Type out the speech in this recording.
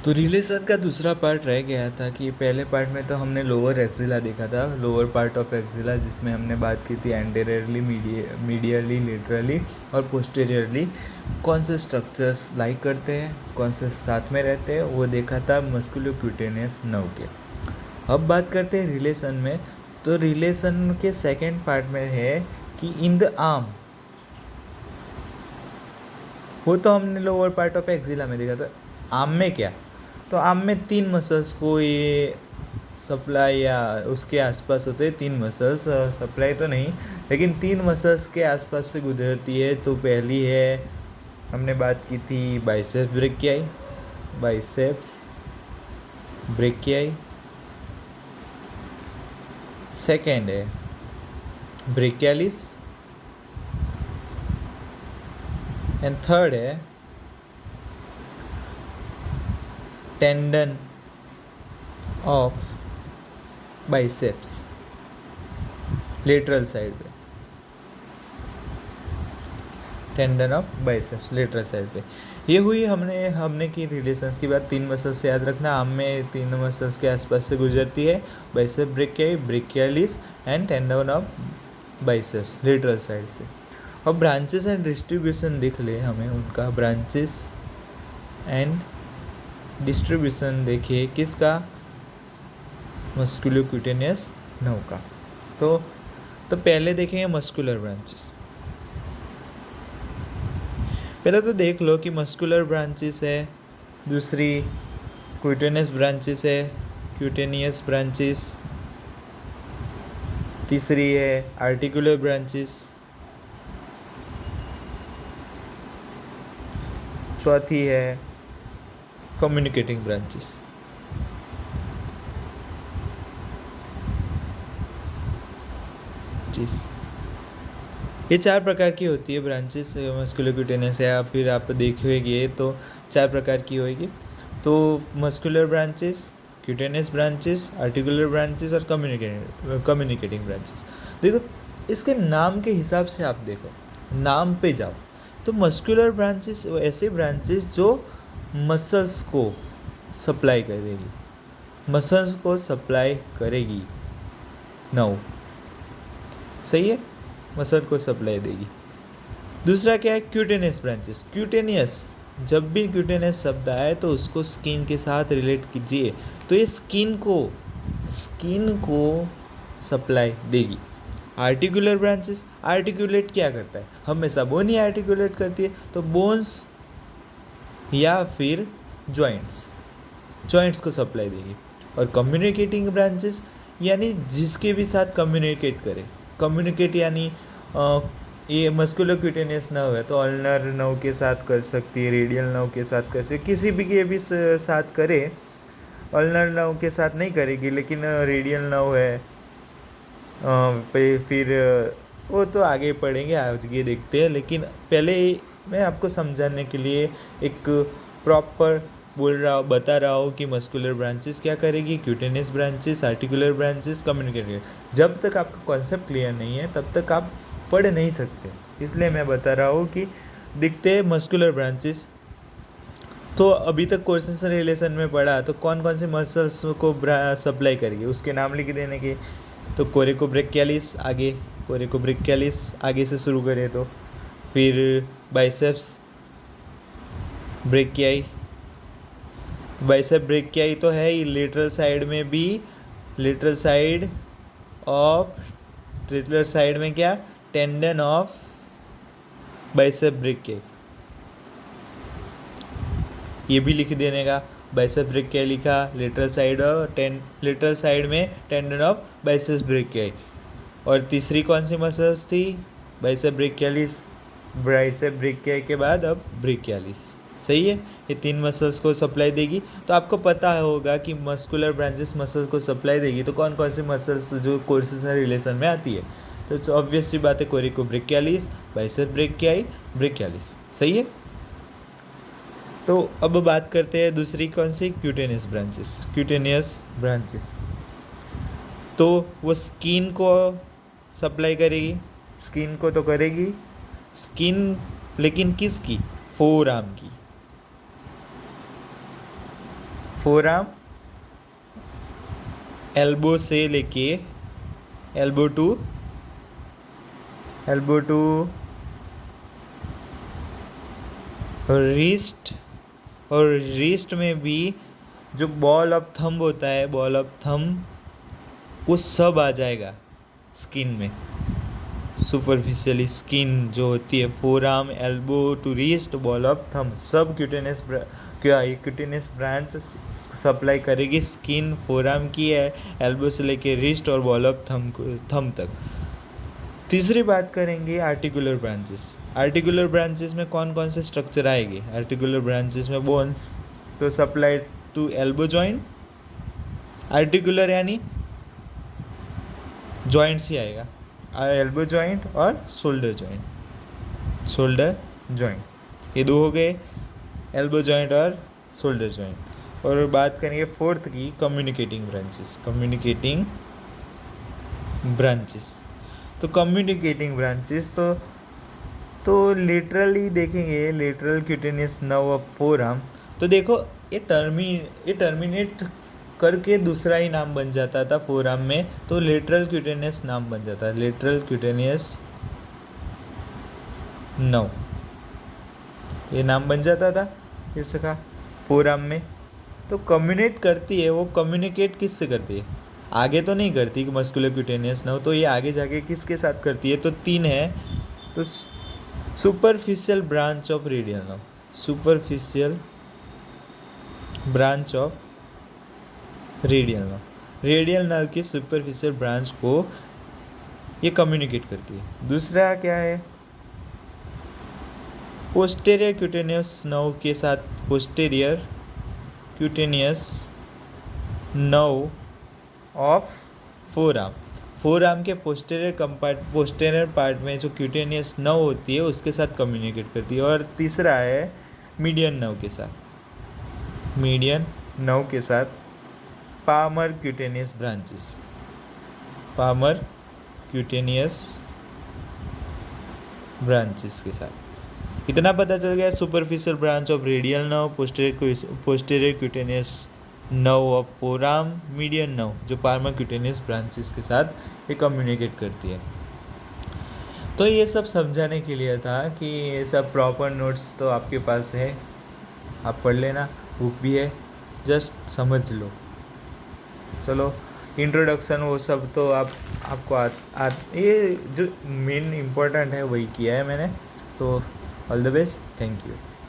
तो रिलेशन का दूसरा पार्ट रह गया था कि पहले पार्ट में तो हमने लोअर एक्सिला देखा था, लोअर पार्ट ऑफ एक्सिला, जिसमें हमने बात की थी एंटेरियरली, मीडियरली, लेटरली और पोस्टीरियरली कौन से स्ट्रक्चर्स लाइक करते हैं, कौन से साथ में रहते हैं, वो देखा था मस्कुलोक्यूटेनियस नर्व के। अब बात करते हैं रिलेशन में। तो रिलेशन के सेकेंड पार्ट में है कि इन द आर्म, वो तो हमने लोअर पार्ट ऑफ एक्सिला में देखा था। आर्म में क्या, तो आर्म में 3 मसल्स को ये सप्लाई या उसके आसपास होते हैं। 3 मसल्स, सप्लाई तो नहीं लेकिन 3 मसल्स के आसपास से गुजरती है। तो पहली है, हमने बात की थी biceps brachii, biceps brachii. Second है ब्रेकियालिस एंड थर्ड है tendon of biceps lateral side पे, tendon of biceps lateral side पे। ये हुई हमने की रिलेशंस की बात। 3 मसल्स याद रखना, आर्म में 3 मसल्स के आसपास से गुजरती है, bicep brachii, brachialis and tendon of biceps lateral side से। अब ब्रांचेस एंड डिस्ट्रीब्यूशन देख ले हमें उनका। ब्रांचेस एंड डिस्ट्रीब्यूशन देखिए किसका, मस्कुलोक्यूटेनियस नर्व का। तो पहले देखेंगे मस्कुलर ब्रांचेस। पहले तो देख लो कि मस्कुलर ब्रांचेस है, दूसरी क्यूटेनियस ब्रांचेस है, क्यूटेनियस ब्रांचेस, तीसरी है आर्टिकुलर ब्रांचेस, चौथी है कम्युनिकेटिंग ब्रांचेस। जी, ये 4 प्रकार की होती है ब्रांचेस मस्कुलोक्यूटेनियस, या फिर आप देखोगे तो 4 प्रकार की होगी। तो muscular branches, cutaneous branches, articular branches और कम्युनिकेटिंग ब्रांचेस। देखो इसके नाम के हिसाब से आप देखो, नाम पे जाओ तो मस्कुलर ब्रांचेस ऐसे ब्रांचेस जो मसल्स को सप्लाई करेगी, मसल्स को सप्लाई करेगी नाउ, सही है, मसल को सप्लाई देगी। दूसरा क्या है, क्यूटेनियस ब्रांचेस। क्यूटेनियस, जब भी क्यूटेनियस शब्द आए तो उसको स्किन के साथ रिलेट कीजिए, तो ये स्किन को सप्लाई देगी। आर्टिकुलर ब्रांचेस, आर्टिकुलेट क्या करता है, हमेशा बोन ही आर्टिकुलेट करती है, तो बोन्स या फिर जॉइंट्स को सप्लाई देगी। और कम्युनिकेटिंग ब्रांचेस यानी जिसके भी साथ कम्युनिकेट करे, कम्युनिकेट यानी ये मस्कुलोक्यूटेनियस नर्व है तो अल्नर नर्व के साथ कर सकती है, रेडियल नर्व के साथ कर सकती है, किसी भी के भी साथ करे। अल्नर नर्व के साथ नहीं करेगी लेकिन रेडियल नर्व है, फिर वो तो आगे पढ़ेंगे, आगे देखते हैं। लेकिन पहले मैं आपको समझाने के लिए एक प्रॉपर बता रहा हूँ कि मस्कुलर ब्रांचेस क्या करेगी, cutaneous branches, articular branches, communicative. जब तक आपका कॉन्सेप्ट क्लियर नहीं है तब तक आप पढ़ नहीं सकते, इसलिए मैं बता रहा हूँ कि दिखते हैं मस्कुलर ब्रांचेस। तो अभी तक कोर्सेस रिलेशन में पढ़ा तो कौन कौन से मसल्स को सप्लाई करेगी उसके नाम लिख देने के। तो कोरिकोब्रेकियालिस आगे, कोरिकोब्रेकियालिस आगे से शुरू करें तो फिर बाइसेप्स ब्रेकियाई, बाइसेप ब्रेकियाई तो है ही लेटरल साइड में भी, लेटरल साइड में क्या, टेंडन ऑफ बाइसेप ब्रेकियाई, ये भी लिख देने का। बाइसेप ब्रेकियाई लिखा, लेटरल साइड और लेटरल साइड में टेंडन ऑफ बाइसेप ब्रेकियाई। और तीसरी कौन सी मसल्स थी, बाइसेप ब्रेकियालिस, बाइसेप ब्रेकियाई के बाद अब ब्रेकियालिस, सही है। ये 3 मसल्स को सप्लाई देगी। तो आपको पता होगा कि मस्कुलर ब्रांचेस मसल्स को सप्लाई देगी तो कौन कौन सी मसल्स जो कोर्सेस रिलेशन में आती है, तो ऑब्वियस सी बात है कोरिकोब्रेकियालिस, बाइसेप ब्रेकियाई, ब्रेकियालिस, सही है। तो अब बात करते हैं दूसरी कौन सी, क्यूटेनियस ब्रांचेस। क्यूटेनियस ब्रांचेस तो वो स्किन को सप्लाई करेगी, स्किन को तो करेगी, स्किन लेकिन किसकी, फोर आर्म की, फोराम एल्बो से लेके एल्बो टू रिस्ट, और रिस्ट में भी जो बॉल ऑफ थंब होता है, बॉल ऑफ थंब, वो सब आ जाएगा स्किन में। सुपरफिशियली स्किन जो होती है, forearm, elbow to wrist, ball of thumb, सब क्यूटेनियस ब्रांच सप्लाई करेगी स्किन फोर आर्म की है, एल्बो से लेके रिस्ट और बॉल ऑफ थंब तक। तीसरी बात करेंगे आर्टिकुलर ब्रांचेस। आर्टिकुलर ब्रांचेस में कौन कौन से स्ट्रक्चर आएंगे? आर्टिकुलर ब्रांचेस में बोन्स तो supply to elbow joint, articular यानी जॉइंट्स ही आएगा, एल्बो जॉइंट और शोल्डर जॉइंट, ये दो हो गए, एल्बो जॉइंट और शोल्डर जॉइंट। और बात करेंगे फोर्थ की, कम्युनिकेटिंग ब्रांचेस। तो कम्युनिकेटिंग ब्रांचेस तो लिटरली देखेंगे, lateral cutaneous nerve of forearm. तो देखो ये टर्मिनेट करके दूसरा ही नाम बन जाता था फोर आर्म में, तो लेटरल क्यूटेनियस नाम बन जाता है, लेटरल क्यूटेनियस नर्व, ये नाम बन जाता था इसका फोर आर्म में। तो कम्युनिकेट करती है, वो कम्युनिकेट किससे करती है? आगे तो नहीं करती कि मस्कुलर क्यूटेनियस नर्व, तो ये आगे जाके किसके साथ करती है? तो तीन है, तो superficial branch of radial nerve, superficial branch of radial nerve की सुपरफिशियल ब्रांच को ये कम्युनिकेट करती है। दूसरा क्या है? पोस्टेरियर क्यूटेनियस नर्व के साथ, posterior cutaneous nerve of four arm के पोस्टेरियर पार्ट में जो क्यूटेनियस नर्व होती है उसके साथ कम्युनिकेट करती है। और तीसरा है मीडियन नर्व के साथ पामर क्यूटेनियस ब्रांचेस के साथ। इतना पता चल गया, superficial branch of radial nerve, posterior cutaneous nerve of four arm, median nerve जो पामर क्यूटेनियस ब्रांचेस के साथ ये कम्युनिकेट करती है। तो ये सब समझाने के लिए था कि ये सब प्रॉपर नोट्स तो आपके पास है, आप पढ़ लेना, बुक भी है, जस्ट समझ लो। चलो इंट्रोडक्शन वो सब तो आपको ये जो मेन इम्पोर्टेंट है वही किया है मैंने। तो all the best, thank you.